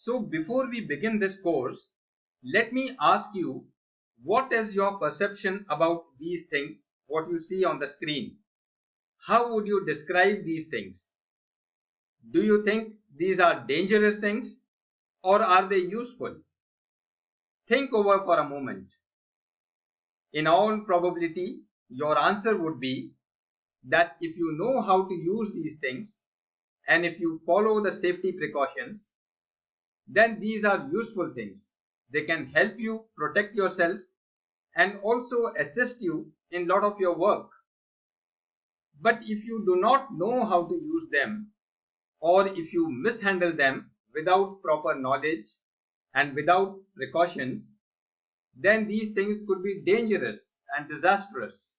So before we begin this course, let me ask you, what is your perception about these things, what you see on the screen? How would you describe these things? Do you think these are dangerous things or are they useful? Think over for a moment. In all probability, your answer would be that if you know how to use these things and if you follow the safety precautions, then these are useful things. They can help you protect yourself and also assist you in a lot of your work. But if you do not know how to use them, or if you mishandle them without proper knowledge and without precautions, then these things could be dangerous and disastrous.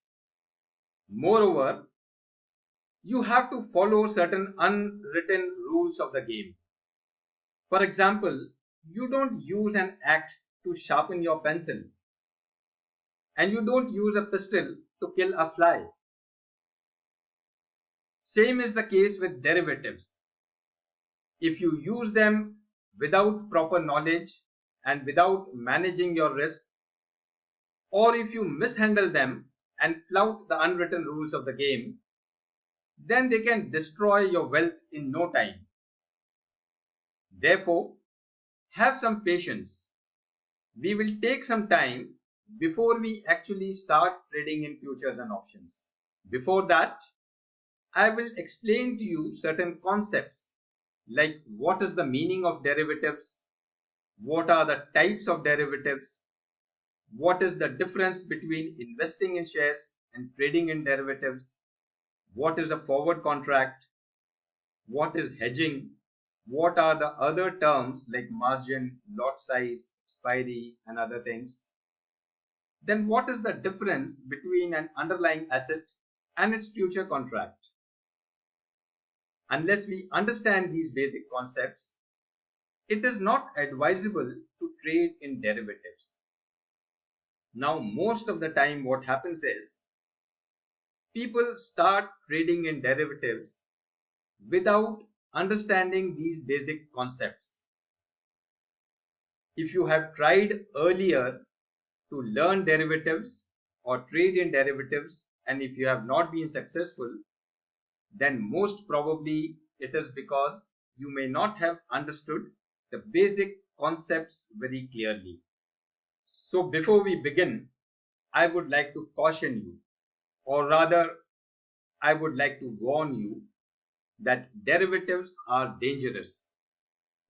Moreover, you have to follow certain unwritten rules of the game. For example, you don't use an axe to sharpen your pencil, and you don't use a pistol to kill a fly. Same is the case with derivatives. If you use them without proper knowledge and without managing your risk, or if you mishandle them and flout the unwritten rules of the game, then they can destroy your wealth in no time. Therefore, have some patience. We will take some time before we actually start trading in futures and options. Before that, I will explain to you certain concepts like what is the meaning of derivatives, what are the types of derivatives, what is the difference between investing in shares and trading in derivatives, what is a forward contract, what is hedging, what are the other terms like margin, lot size, expiry and other things. Then what is the difference between an underlying asset and its future contract? Unless we understand these basic concepts, it is not advisable to trade in derivatives. Now, most of the time what happens is, people start trading in derivatives without understanding these basic concepts. If you have tried earlier to learn derivatives or trade in derivatives, and if you have not been successful, then most probably it is because you may not have understood the basic concepts very clearly. So before we begin, I would like to caution you, or rather I would like to warn you that derivatives are dangerous.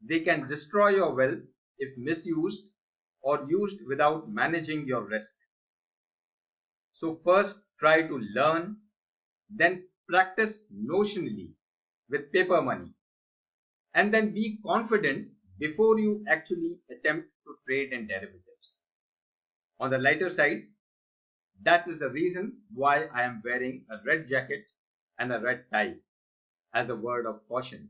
They can destroy your wealth if misused or used without managing your risk. So first try to learn, then practice notionally with paper money, and then be confident before you actually attempt to trade in derivatives. On the lighter side, that is the reason why I am wearing a red jacket and a red tie as a word of caution.